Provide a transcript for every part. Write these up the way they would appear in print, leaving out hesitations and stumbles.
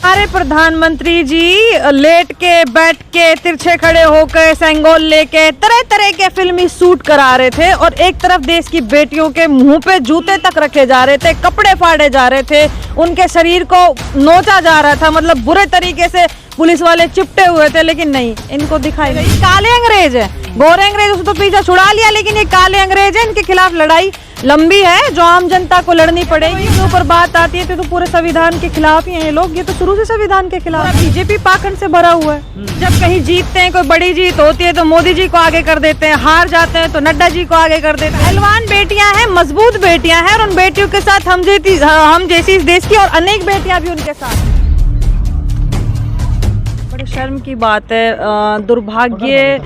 हमारे प्रधानमंत्री जी लेट के बैठ के तिरछे खड़े होकर सेंगोल लेके तरह तरह के फिल्मी सूट करा रहे थे और एक तरफ देश की बेटियों के मुंह पे जूते तक रखे जा रहे थे, कपड़े फाड़े जा रहे थे, उनके शरीर को नोचा जा रहा था, मतलब बुरे तरीके से पुलिस वाले चिपटे हुए थे। लेकिन नहीं, इनको दिखाई नहीं। काले अंग्रेज है, गोरे अंग्रेज उसको तो पीछा छुड़ा लिया, लेकिन ये काले अंग्रेज है। इनके खिलाफ लड़ाई लंबी है जो आम जनता को लड़नी पड़ेगी। इसके ऊपर बात आती है तो पूरे संविधान के खिलाफ ही हैं ये लोग। ये तो शुरू से संविधान के खिलाफ, बीजेपी पाखंड से भरा हुआ है। जब कहीं जीतते हैं, कोई बड़ी जीत होती है तो मोदी जी को आगे कर देते हैं, हार जाते हैं तो नड्डा जी को आगे कर देते हैं। पहलवान बेटियां हैं, मजबूत बेटियां हैं, और उन बेटियों के साथ हम जैसी इस देश की और अनेक बेटियां भी उनके साथ। बड़े शर्म की बात है, दुर्भाग्य,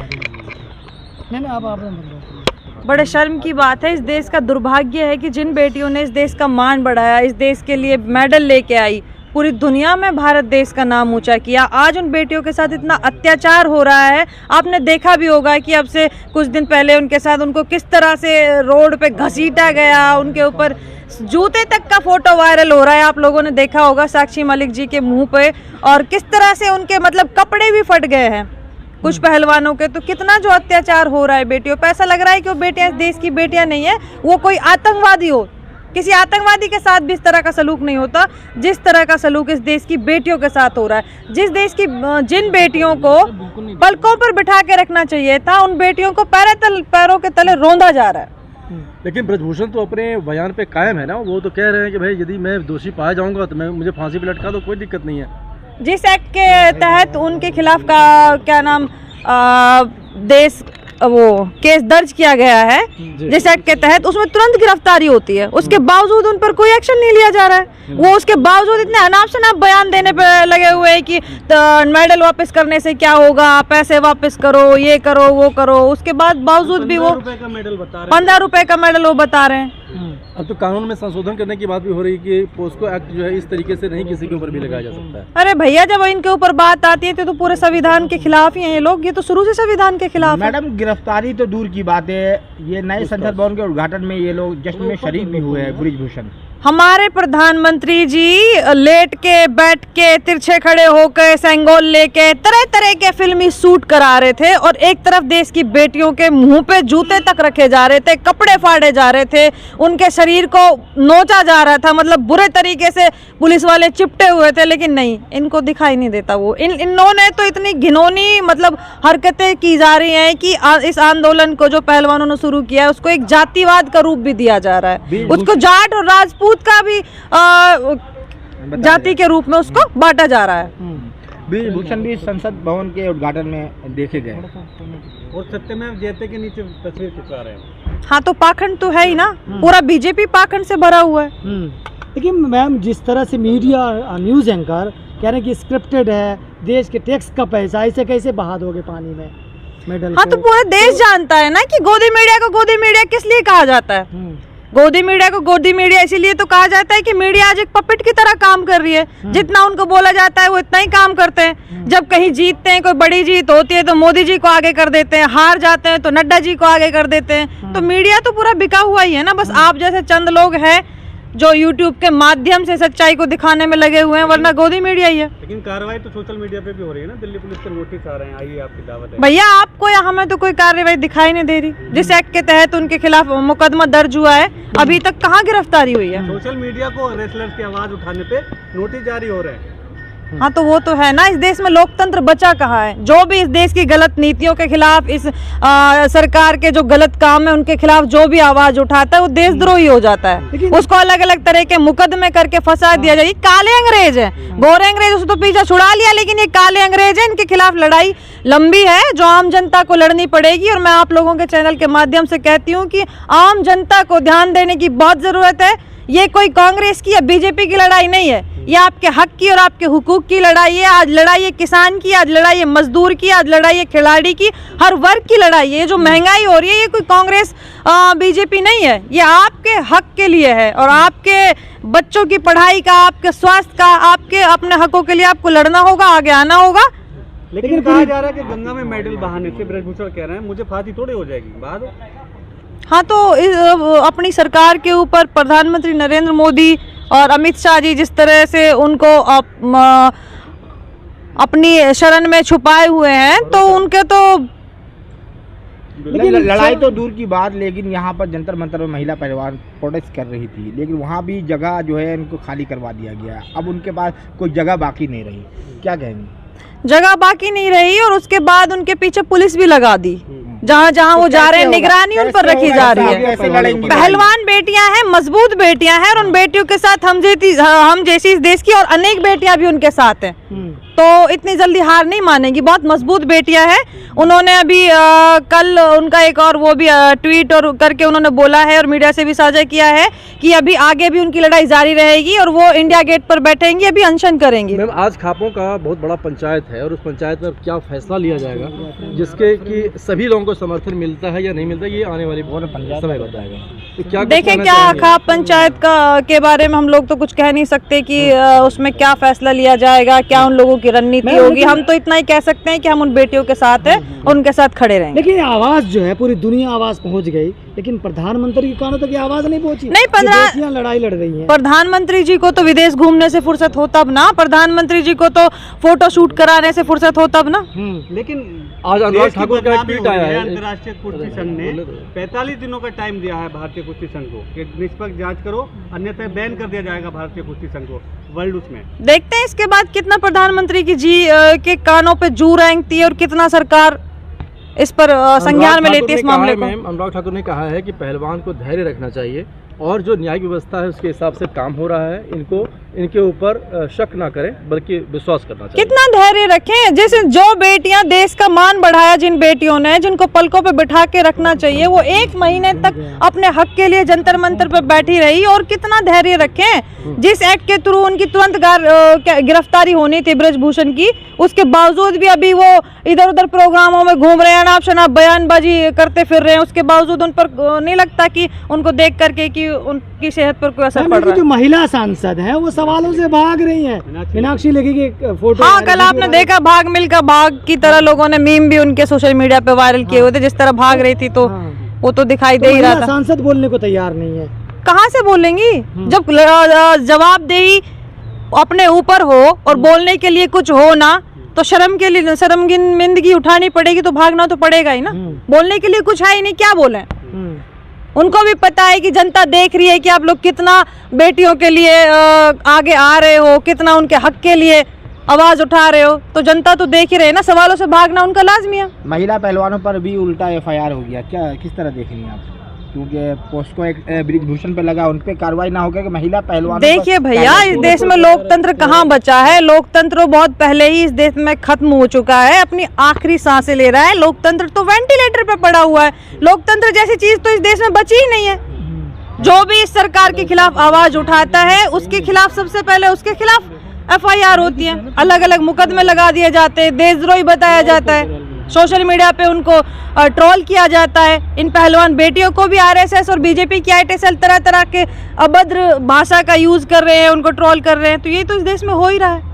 बड़े शर्म की बात है, इस देश का दुर्भाग्य है कि जिन बेटियों ने इस देश का मान बढ़ाया, इस देश के लिए मेडल लेके आई, पूरी दुनिया में भारत देश का नाम ऊंचा किया, आज उन बेटियों के साथ इतना अत्याचार हो रहा है। आपने देखा भी होगा कि अब से कुछ दिन पहले उनके साथ उनको किस तरह से रोड पे घसीटा गया, उनके ऊपर जूते तक का फोटो वायरल हो रहा है। आप लोगों ने देखा होगा साक्षी मलिक जी के मुंह पे, और किस तरह से उनके मतलब कपड़े भी फट गए हैं कुछ पहलवानों के। तो कितना जो अत्याचार हो रहा है बेटियों पे, ऐसा लग रहा है कि वो बेटियां इस देश की बेटियां नहीं है, वो कोई आतंकवादी हो। किसी आतंकवादी के साथ भी इस तरह का सलूक नहीं होता जिस तरह का सलूक इस देश की बेटियों के साथ हो रहा है। जिन बेटियों को पलकों पर बिठा के रखना चाहिए था, उन बेटियों को पैरों के तले रौंदा जा रहा है। लेकिन ब्रजभूषण तो अपने बयान पे कायम है ना, वो तो कह रहे हैं कि भाई यदि मैं दोषी पाया जाऊंगा तो मुझे फांसी पे लटका दो, कोई दिक्कत नहीं है। जिस एक्ट के तहत उनके खिलाफ का क्या नाम वो केस दर्ज किया गया है, जिस एक्ट के तहत, उसमें तुरंत गिरफ्तारी होती है, उसके बावजूद उन पर कोई एक्शन नहीं लिया जा रहा है। वो उसके बावजूद इतने अनाप शनाप बयान देने पे लगे हुए हैं कि मेडल वापस करने से क्या होगा, पैसे वापस करो, ये करो, वो करो। उसके बाद बावजूद भी वो 15 रुपए का मेडल वो बता रहे हैं। अब तो कानून में संशोधन करने की बात भी हो रही है कि पोस्को एक्ट जो है इस तरीके से नहीं किसी के ऊपर भी लगाया जा सकता है। अरे भैया, जब इनके ऊपर बात आती है तो पूरे संविधान के खिलाफ ही हैं ये लोग। ये तो शुरू से संविधान के खिलाफ। मैडम, गिरफ्तारी तो दूर की बात है, ये नए संसद भवन के उद्घाटन में ये लोग जश्न में शरीक भी हुए हैं ब्रजभूषण। हमारे प्रधानमंत्री जी लेट के बैठ के तिरछे खड़े होकर सेंगोल लेके तरह तरह के फिल्मी सूट करा रहे थे, और एक तरफ देश की बेटियों के मुंह पे जूते तक रखे जा रहे थे, कपड़े फाड़े जा रहे थे, उनके शरीर को नोचा जा रहा था, मतलब बुरे तरीके से पुलिस वाले चिपटे हुए थे। लेकिन नहीं, इनको दिखाई नहीं देता। वो इन्होंने तो इतनी घिनौनी मतलब हरकतें की जा रही हैं कि इस आंदोलन को जो पहलवानों ने शुरू किया है उसको एक जातिवाद का रूप भी दिया जा रहा है। उसको जाट और राजपूत का भी जाति के रूप में उसको बांटा जा रहा है। ब्रजभूषण भी संसद भवन के उद्घाटन में देखे गए और सत्यमेव जयते के नीचे तस्वीर खिंचवा रहे हैं। हाँ, तो पाखंड तो है ही ना, पूरा बीजेपी पाखंड से भरा हुआ है। लेकिन मैम, जिस तरह से मीडिया न्यूज़ एंकर कह रहे हैं कि स्क्रिप्टेड है, देश के टैक्स का पैसा, इसे कैसे बहा दोगे पानी में मेडल? हाँ, तो पूरा देश जानता है ना कि गोदी मीडिया को गोदी मीडिया किस लिए कहा जाता है। गोदी मीडिया को गोदी मीडिया इसीलिए तो कहा जाता है कि मीडिया आज एक पपेट की तरह काम कर रही है। जितना उनको बोला जाता है वो इतना ही काम करते हैं। जब कहीं जीतते हैं, कोई बड़ी जीत होती है तो मोदी जी को आगे कर देते हैं, हार जाते हैं तो नड्डा जी को आगे कर देते हैं। तो मीडिया तो पूरा बिका हुआ ही है ना। बस आप जैसे चंद लोग हैं जो YouTube के माध्यम से सच्चाई को दिखाने में लगे हुए हैं, वरना गोदी मीडिया ही है। लेकिन कार्रवाई तो सोशल मीडिया पे भी हो रही है ना, दिल्ली पुलिस पर नोटिस आ रहे हैं, आइए आपकी दावत है। भैया, आपको या हमें तो कोई कार्रवाई दिखाई नहीं दे रही। जिस एक्ट के तहत उनके खिलाफ मुकदमा दर्ज हुआ है, अभी तक कहाँ गिरफ्तारी हुई है? सोशल मीडिया को रेसलर्स की आवाज उठाने पे नोटिस जारी हो रहे हैं। हाँ, तो वो तो है ना, इस देश में लोकतंत्र बचा कहाँ है? जो भी इस देश की गलत नीतियों के खिलाफ, इस सरकार के जो गलत काम है उनके खिलाफ जो भी आवाज उठाता है वो देशद्रोही हो जाता है। उसको अलग अलग तरह के मुकदमे करके फंसा दिया जाए। काले अंग्रेज है, गोरे अंग्रेज उसको तो पीछा छुड़ा लिया, लेकिन ये काले अंग्रेज है। इनके खिलाफ लड़ाई लंबी है जो आम जनता को लड़नी पड़ेगी। और मैं आप लोगों के चैनल के माध्यम से कहती हूँ कि आम जनता को ध्यान देने की बहुत जरूरत है। ये कोई कांग्रेस की या बीजेपी की लड़ाई नहीं है, ये आपके हक की और आपके हुकूक की लड़ाई है। आज लड़ाई है किसान की, आज लड़ाई है मजदूर की, आज लड़ाई है खिलाड़ी की, हर वर्ग की लड़ाई है। जो महंगाई हो रही है, ये कोई कांग्रेस बीजेपी नहीं है, ये आपके हक के लिए है। और आपके बच्चों की पढ़ाई का, आपके स्वास्थ्य का, आपके अपने हकों के लिए आपको लड़ना होगा, आगे आना होगा। लेकिन कहा जा रहा है कि गंगा में मेडल बहाने से ब्रजभूषण कह रहे हैं मुझे फांसी थोड़ी हो जाएगी। बहा दो। हाँ, तो अपनी सरकार के ऊपर प्रधानमंत्री नरेंद्र मोदी और अमित शाह जी जिस तरह से उनको अपनी शरण में छुपाए हुए हैं, तो उनके तो लेकिन लड़ाई तो दूर की बात, लेकिन यहाँ पर जंतर मंतर में महिला परिवार प्रोटेस्ट कर रही थी, लेकिन वहाँ भी जगह जो है इनको खाली करवा दिया गया। अब उनके पास कोई जगह बाकी नहीं रही, क्या कहेंगे? जगह बाकी नहीं रही और उसके बाद उनके पीछे पुलिस भी लगा दी। जहाँ जहाँ वो जा रहे हैं निगरानी उन पर रखी जा रही है। पहलवान बेटियां हैं, मजबूत बेटियां हैं, और उन बेटियों के साथ हम जैसी इस देश की और अनेक बेटियां भी उनके साथ हैं, तो इतनी जल्दी हार नहीं मानेगी। बहुत मजबूत बेटियां हैं। उन्होंने अभी कल उनका एक और वो भी ट्वीट और करके उन्होंने बोला है और मीडिया से भी साझा किया है कि अभी आगे भी उनकी लड़ाई जारी रहेगी और वो इंडिया गेट पर बैठेंगी, अभी अनशन करेंगी। मैम, आज खापों का बहुत बड़ा पंचायत है और उस पंचायत में क्या फैसला लिया जाएगा जिसके कि सभी लोगों को समर्थन मिलता है या नहीं मिलता, ये आने वाली समय बताएगा। तो क्या देखें, क्या खाप पंचायत के बारे में हम लोग तो कुछ कह नहीं सकते कि उसमें क्या फैसला लिया जाएगा, क्या उन लोगों की रणनीति होगी। हम तो इतना ही कह सकते हैं कि हम उन बेटियों के साथ हैं और उनके साथ खड़े रहेंगे। लेकिन आवाज जो है पूरी दुनिया आवाज पहुंच गई, लेकिन प्रधानमंत्री के कानों तक ये आवाज नहीं पहुंची। नहीं, लड़ाई लड़ रही है। प्रधानमंत्री जी को तो विदेश घूमने से फुर्सत हो तब ना, प्रधानमंत्री जी को तो फोटो शूट कराने से फुर्सत हो तब ना। लेकिन आज अनुराग ठाकुर का एक ट्वीट आया है, अंतर्राष्ट्रीय कुश्ती संघ ने 45 दिनों का टाइम दिया है भारतीय कुश्ती संघ को कि निष्पक्ष जांच करो, अन्यथा बैन कर दिया जाएगा भारतीय कुश्ती संघ को वर्ल्ड उसमें। देखते हैं इसके बाद कितना प्रधानमंत्री की जी के कानों पे जू रेंगती है और कितना सरकार इस पर संज्ञान में लेती है इस मामले को। अनुराग ठाकुर ने कहा है कि पहलवान को धैर्य रखना चाहिए और जो न्यायिक व्यवस्था है उसके हिसाब से काम हो रहा है, इनके ऊपर शक ना करें बल्कि विश्वास करना चाहिए। कितना धैर्य रखें, जैसे जो बेटियां देश का मान बढ़ाया, जिन बेटियों ने, जिनको पलकों पे बिठा के रखना चाहिए, वो 1 महीने तक अपने हक के लिए जंतर मंतर पे बैठी रही, और कितना धैर्य रखें। जिस एक्ट के थ्रू उनकी तुरंत गिरफ्तारी होनी थी ब्रजभूषण की, उसके बावजूद भी अभी वो इधर उधर प्रोग्रामों में घूम रहे हैं, अनाप शनाप बयानबाजी करते फिर रहे हैं। उसके बावजूद उन पर नहीं लगता कि उनको देख करके कि उनकी सेहत पर कोई असर पड़ रहा है। जो महिला सांसद हैं वो सवालों से भाग रही हैं। मीनाक्षी लेखी की फोटो, हाँ, कल आपने देखा भाग मिल्खा भाग की तरह लोगों ने मीम भी उनके सोशल मीडिया पे वायरल किए हुए थे, जिस तरह भाग रही थी, तो वो तो दिखाई दे ही रहा था। सांसद बोलने को तैयार नहीं है, कहाँ से बोलेंगी जब जवाबदेही अपने ऊपर हो और बोलने के लिए कुछ हो ना, तो शर्मिंदगी उठानी पड़ेगी, तो भागना तो पड़ेगा ही ना। बोलने के लिए कुछ है ही नहीं, क्या बोले। उनको भी पता है कि जनता देख रही है कि आप लोग कितना बेटियों के लिए आगे आ रहे हो, कितना उनके हक के लिए आवाज उठा रहे हो, तो जनता तो देख ही रहे ना। सवालों से भागना उनका लाजमी है। महिला पहलवानों पर भी उल्टा FIR हो गया, क्या किस तरह देख रही हैं आप? क्योंकि पोस्को एक ब्रिजभूषण पे लगा, उन पे कार्रवाई ना होकर महिला पहलवान। देखिए भैया, इस देश में लोकतंत्र कहाँ बचा है। लोकतंत्र बहुत पहले ही इस देश में खत्म हो चुका है, अपनी आखिरी सांसें ले रहा है। लोकतंत्र तो वेंटिलेटर पे पड़ा हुआ है। लोकतंत्र जैसी चीज तो इस देश में बची ही नहीं है। जो भी इस सरकार के खिलाफ आवाज उठाता है, उसके खिलाफ सबसे पहले उसके खिलाफ FIR होती है, अलग अलग मुकदमे लगा दिए जाते हैं, देशद्रोही बताया जाता है, सोशल मीडिया पे उनको ट्रोल किया जाता है। इन पहलवान बेटियों को भी RSS और BJP की IT सेल तरह तरह के अभद्र भाषा का यूज कर रहे हैं, उनको ट्रोल कर रहे हैं। तो ये तो इस देश में हो ही रहा है।